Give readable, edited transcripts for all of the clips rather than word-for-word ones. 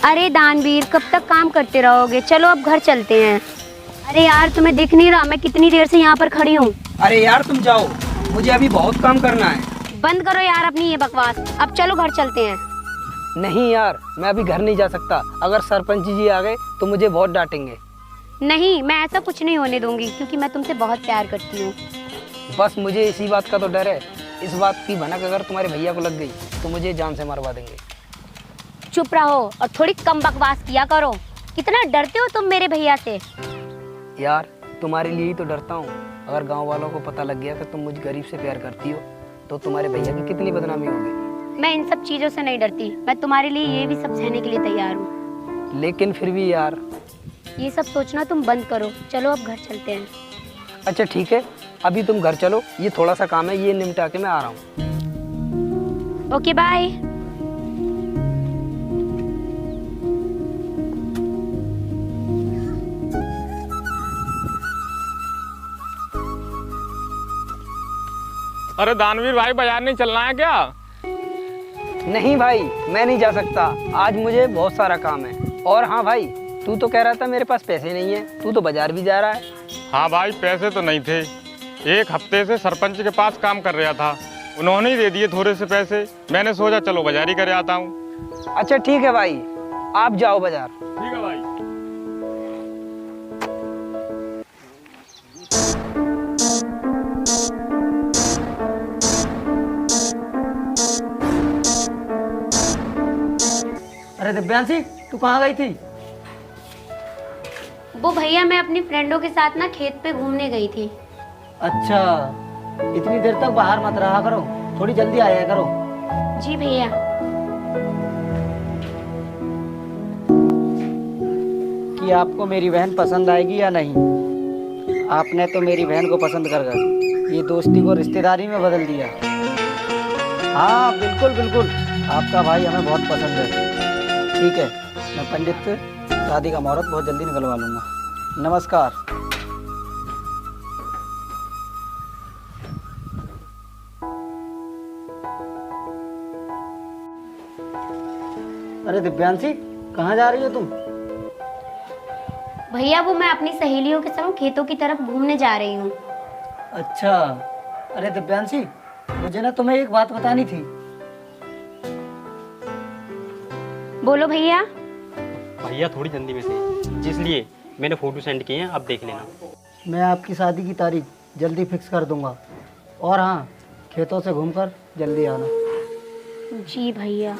अरे दानवीर, कब तक काम करते रहोगे? चलो अब घर चलते हैं। अरे यार, तुम्हें दिख नहीं रहा मैं कितनी देर से यहाँ पर खड़ी हूँ? अरे यार तुम जाओ, मुझे अभी बहुत काम करना है। बंद करो यार अपनी ये बकवास, अब चलो घर चलते हैं। नहीं यार, मैं अभी घर नहीं जा सकता। अगर सरपंच जी आ गए तो मुझे बहुत डांटेंगे। नहीं, मैं ऐसा कुछ नहीं होने दूंगी, क्योंकि मैं तुमसे बहुत प्यार करती हूँ। बस मुझे इसी बात का तो डर है। इस बात की भनक अगर तुम्हारे भैया को लग गई तो मुझे जान से मरवा देंगे। चुप रहो और थोड़ी कम बकवास किया करो। कितना डरते हो तुम मेरे भैया से? यार तुम्हारे लिए ही तो डरता हूँ। अगर गांव वालों को पता लग गया कि तुम मुझ गरीब से प्यार करती हो तो तुम्हारे भैया की कितनी बदनामी होगी। मैं इन सब चीजों से नहीं डरती, मैं तुम्हारे लिए ये भी सब सहने के लिए तैयार हूँ। लेकिन फिर भी यार। ये सब सोचना तुम बंद करो, चलो अब घर चलते हैं। अच्छा ठीक है, अभी तुम घर चलो, ये थोड़ा सा काम है, ये निपटा के मैं आ रहा हूँ। Okay bye. अरे दानवीर भाई, बाजार नहीं चलना है क्या? नहीं भाई, मैं नहीं जा सकता, आज मुझे बहुत सारा काम है। और हाँ भाई, तू तो कह रहा था मेरे पास पैसे नहीं है, तू तो बाजार भी जा रहा है। हाँ भाई, पैसे तो नहीं थे। एक हफ्ते से सरपंच के पास काम कर रहा था, उन्होंने ही दे दिए थोड़े से पैसे। मैंने सोचा चलो बाजार ही कर आता हूँ। अच्छा ठीक है भाई, आप जाओ बाजार। ठीक है भाई। अरे दिव्यांशी, तू कहाँ गई थी? वो भैया, मैं अपनी फ्रेंडों के साथ ना खेत पे घूमने गई थी। अच्छा, इतनी देर तक बाहर मत रहा करो, थोड़ी जल्दी आया करो। जी भैया। कि आपको मेरी बहन पसंद आएगी या नहीं? आपने तो मेरी बहन को पसंद कर ये दोस्ती को रिश्तेदारी में बदल दिया। हाँ बिल्कुल बिल्कुल, आपका भाई हमें बहुत पसंद है। ठीक है, मैं पंडित से शादी का मुहूर्त बहुत जल्दी निकलवा लूँगा। नमस्कार। अरे दिव्यांशी, कहाँ जा रही हो तुम? भैया, वो मैं अपनी सहेलियों के संग खेतों की तरफ घूमने जा रही हूँ। अच्छा। अरे दिव्यांशी, मुझे ना तुम्हें एक बात बतानी थी। बोलो भैया। भैया थोड़ी जल्दी में थे, जिसलिए मैंने फोटो सेंड किए हैं, अब देख लेना। मैं आपकी शादी की तारीख जल्दी फिक्स कर दूंगा। और हाँ, खेतों से घूमकर जल्दी आना। जी भैया।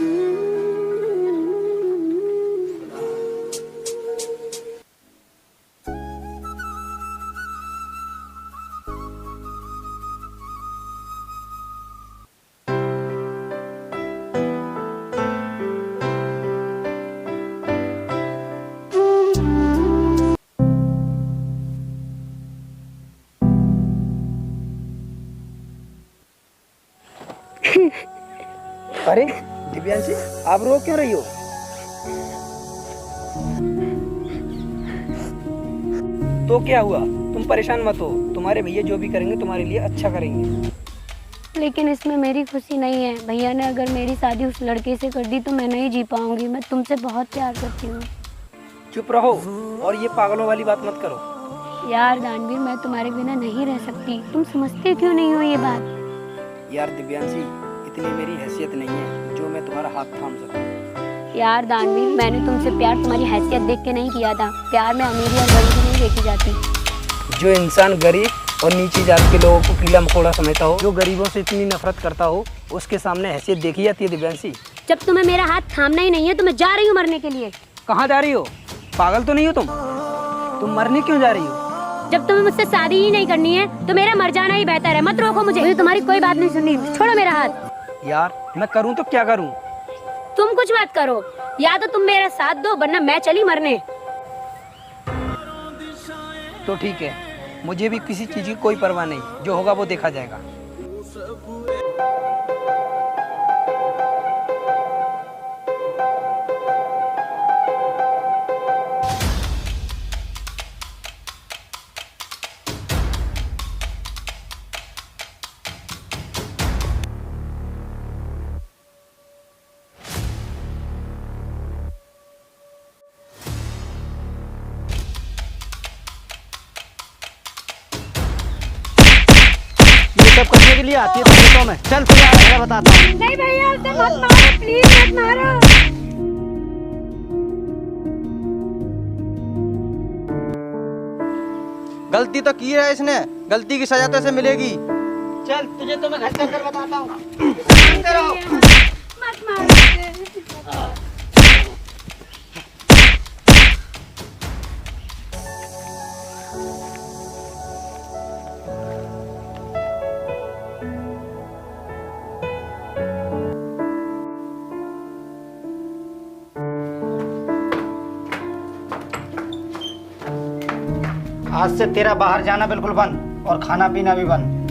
अरे दिव्यांशी, आप रो क्यों रही हो? तो क्या हुआ, तुम परेशान मत हो, तुम्हारे भैया जो भी करेंगे तुम्हारे लिए अच्छा करेंगे। लेकिन इसमें मेरी खुशी नहीं है। भैया ने अगर मेरी शादी उस लड़के से कर दी तो मैं नहीं जी पाऊंगी। मैं तुमसे बहुत प्यार करती हूँ। चुप रहो और ये पागलों वाली बात मत करो। यार दानवीर, मैं तुम्हारे बिना नहीं रह सकती। तुम समझते क्यों नहीं हो ये बात? यार दिव्यांशी, इतनी मेरी हैसियत नहीं है जो मैं तुम्हारा हाथ थाम सकूं। यार दानवीर, मैंने तुमसे प्यार तुम्हारी हैसियत देख के नहीं किया था। प्यार में अमीरी और गरीबी नहीं देखी जाती। जो इंसान गरीब और नीची जात के लोगों को कीड़ा मकोड़ा समझता हो, जो गरीबों से इतनी नफरत करता हो, उसके सामने हैसियत देखी जाती है दिव्यांशी। जब तुम्हें मेरा हाथ थामना ही नहीं है तो मैं जा रही हूँ मरने के लिए। कहाँ जा रही हो? पागल तो नहीं हो तुम मरने क्यों जा रही हो? जब तुम्हें मुझसे शादी ही नहीं करनी है तो मेरा मर जाना ही बेहतर है। मत रोको मुझे तुम्हारी कोई बात नहीं सुननी। छोड़ो मेरा हाथ। यार मैं करूँ तो क्या करूँ? तुम कुछ मत करो, या तो तुम मेरा साथ दो वरना मैं चली मरने। तो ठीक है, मुझे भी किसी चीज की कोई परवाह नहीं, जो होगा वो देखा जाएगा। इसीलिए आती है खेतों में। चल तुझे आगे बताता हूँ। नहीं भैया उसे मत मारो, प्लीज मत मारो। गलती तो की है इसने, गलती की सजा तो इसे मिलेगी। चल तुझे तो मैं घर चल कर बताता हूँ। मत मारो उसे। आज से तेरा बाहर जाना बिल्कुल बंद और खाना पीना भी बंद।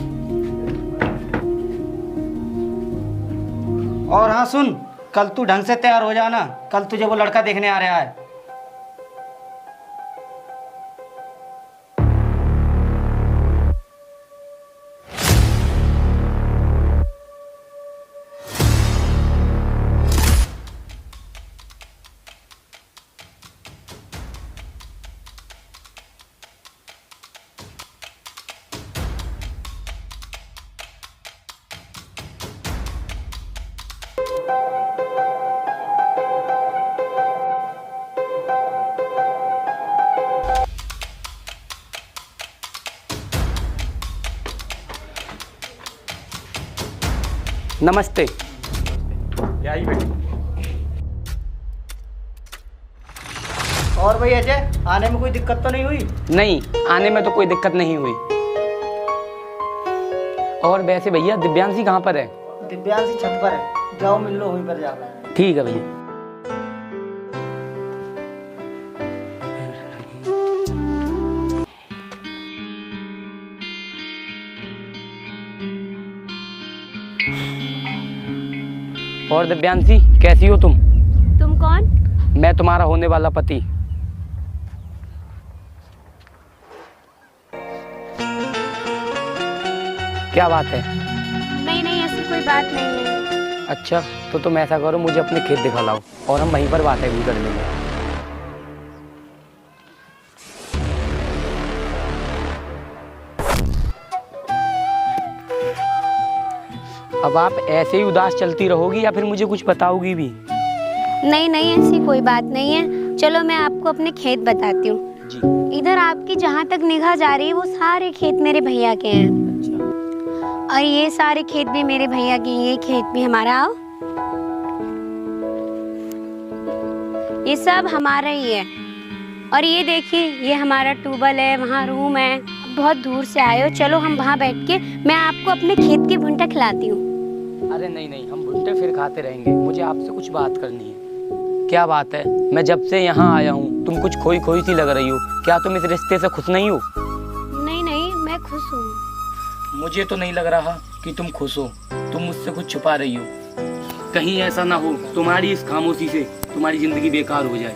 और हाँ सुन, कल तू ढंग से तैयार हो जाना, कल तुझे वो लड़का देखने आ रहा है। नमस्ते। आई बेटी। और भाई अजय, आने में कोई दिक्कत तो नहीं हुई? नहीं, आने में तो कोई दिक्कत नहीं हुई। और वैसे भैया दिव्यांशी कहाँ पर है? दिव्यांशी छत पर है, जाओ मिल लो वहीं पर जाकर। ठीक है भैया। और दिव्यांशी कैसी हो तुम? तुम कौन? मैं तुम्हारा होने वाला पति। क्या बात है? नहीं नहीं, ऐसी कोई बात नहीं है। अच्छा, तो तुम ऐसा करो, मुझे अपने खेत दिखा लाओ और हम वहीं पर बातें भी कर लेंगे। अब आप ऐसे ही उदास चलती रहोगी या फिर मुझे कुछ बताओगी भी? नहीं नहीं, ऐसी कोई बात नहीं है। चलो मैं आपको अपने खेत बताती हूँ। जी। इधर आपकी जहाँ तक निगाह जा रही है वो सारे खेत मेरे भैया के हैं। अच्छा। और ये सारे खेत भी मेरे भैया के हैं, ये खेत भी हमारा। आओ, ये सब हमारा ही है। और ये देखिए, ये हमारा ट्यूबवेल है, वहाँ रूम है। बहुत दूर से आए हो, चलो हम वहाँ बैठ के मैं आपको अपने खेत की भुट्टा खिलाती हूँ। अरे नहीं नहीं, हम भुट्टे फिर खाते रहेंगे, मुझे आपसे कुछ बात करनी है। क्या बात है? मैं जब से यहाँ आया हूँ तुम कुछ खोई खोई सी लग रही हो। क्या तुम इस रिश्ते से खुश नहीं हो? नहीं नहीं, मैं खुश हूँ। मुझे तो नहीं लग रहा कि तुम खुश हो। तुम मुझसे कुछ छुपा रही हो। कहीं ऐसा ना हो तुम्हारी इस खामोशी से तुम्हारी जिंदगी बेकार हो जाए,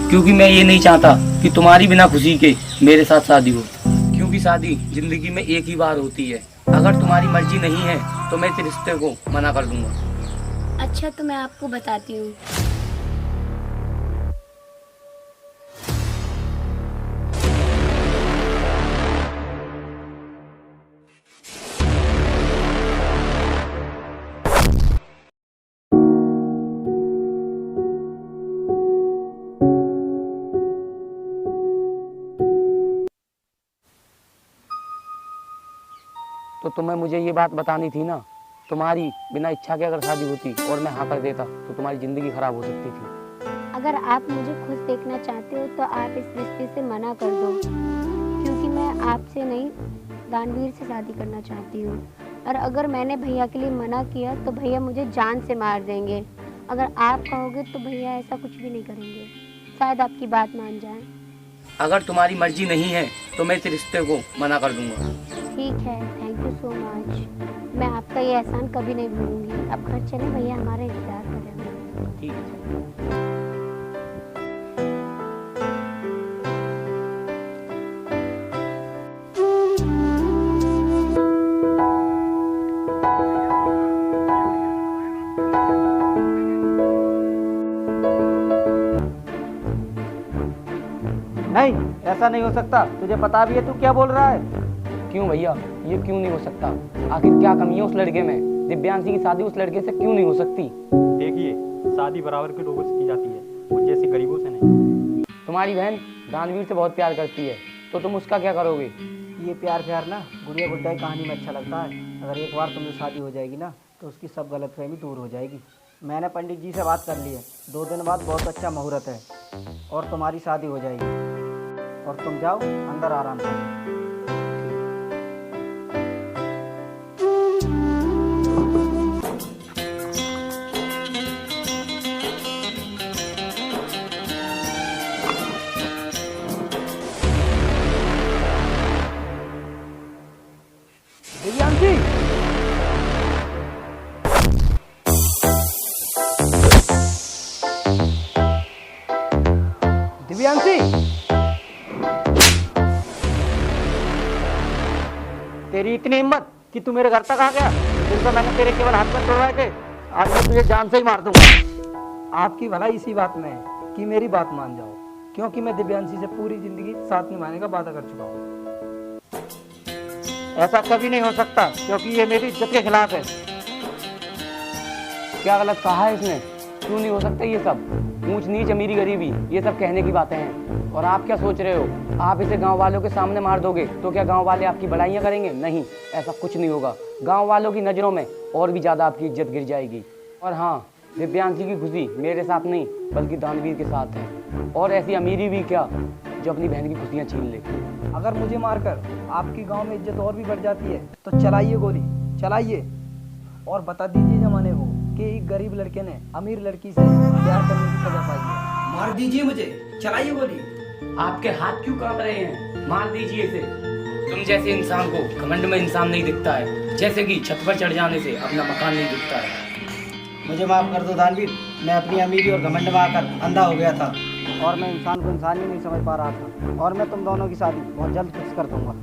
क्योंकि मैं ये नहीं चाहता कि तुम्हारी बिना खुशी के मेरे साथ शादी हो। क्योंकि शादी जिंदगी में एक ही बार होती है। अगर तुम्हारी मर्जी नहीं है तो मैं इस रिश्ते को मना कर दूंगा। अच्छा, तो मैं आपको बताती हूँ। तो तुम्हें मुझे ये बात बतानी थी ना, तुम्हारी बिना इच्छा के अगर शादी होती और मैं हाँ कर देता तो तुम्हारी जिंदगी खराब हो सकती थी। अगर आप मुझे खुश देखना चाहते हो तो आप इस रिश्ते से मना कर दो, क्योंकि मैं आपसे नहीं दानवीर से शादी करना चाहती हूँ। और अगर मैंने भैया के लिए मना किया तो भैया मुझे जान से मार देंगे। अगर आप कहोगे तो भैया ऐसा कुछ भी नहीं करेंगे, शायद आपकी बात मान जाए। अगर तुम्हारी मर्जी नहीं है तो मैं इस रिश्ते को मना कर दूंगा। ठीक है, थैंक यू सो मच। मैं आपका ये एहसान कभी नहीं भूलूंगी। अब घर चले, भैया हमारा इंतजार कर रहे हैं। ठीक है। नहीं, ऐसा नहीं हो सकता। तुझे पता भी है तू क्या बोल रहा है? क्यों भैया? ये क्यों नहीं हो सकता? आखिर क्या कमी है उस लड़के में? दिव्यांशी की शादी उस लड़के से क्यों नहीं हो सकती? देखिए, शादी बराबर के लोगों से की जाती है, वो जैसे गरीबों से नहीं। तुम्हारी बहन दानवीर से बहुत प्यार करती है, तो तुम उसका क्या करोगे? ये प्यार प्यार ना गुड़िया गुड्डा की कहानी में अच्छा लगता है। अगर एक बार तुमसे शादी हो जाएगी ना तो उसकी सब गलतफहमी दूर हो जाएगी। मैंने पंडित जी से बात कर ली है, 2 दिन बाद बहुत अच्छा मुहूर्त है और तुम्हारी शादी हो जाएगी। और तुम जाओ अंदर आराम से। दिव्यांशी, दिव्यांशी, तेरी इतनी हिम्मत कि तू मेरे घर तक आ गया। जिन पर मैंने तेरे केवल हाथ में तोड़वाए थे, आज मैं तुझे जान से ही मार दूंगा। आपकी भलाई इसी बात में है कि मेरी बात मान जाओ, क्योंकि मैं दिव्यांशी से पूरी जिंदगी साथ निभाने का वादा कर चुका हूँ। ऐसा कभी नहीं हो सकता, क्योंकि ये मेरी इज्जत के खिलाफ है। क्या गलत कहा है इसने? क्यों नहीं हो सकता ये सब? ऊंच नीच, अमीरी गरीबी, ये सब कहने की बातें हैं। और आप क्या सोच रहे हो? आप इसे गांव वालों के सामने मार दोगे तो क्या गांव वाले आपकी बड़ाइयाँ करेंगे? नहीं, ऐसा कुछ नहीं होगा। गांव वालों की नज़रों में और भी ज़्यादा आपकी इज्जत गिर जाएगी। और हाँ, दिव्यांशी की खुशी मेरे साथ नहीं बल्कि दानवीर के साथ है। और ऐसी अमीरी भी क्या जो अपनी बहन की खुशियाँ छीन ले। अगर मुझे मारकर आपकी गांव में इज्जत और भी बढ़ जाती है तो चलाइए गोली, चलाइए और बता दीजिए जमाने को कि एक गरीब लड़के ने अमीर लड़की से प्यार करने की सजा पाई है। मार दीजिए मुझे, चलाइए गोली। आपके हाथ क्यों कांप रहे हैं? मार दीजिए इसे। तुम जैसे इंसान को घमंड में इंसान नहीं दिखता है, जैसे कि छत पर चढ़ जाने से अपना मकान नहीं दिखता है। मुझे माफ कर दो दानवीर, मैं अपनी अमीरी और घमंड में आकर अंधा हो गया था और मैं इंसान को इंसान ही नहीं समझ पा रहा था। और मैं तुम दोनों की शादी बहुत जल्द फिक्स कर दूंगा।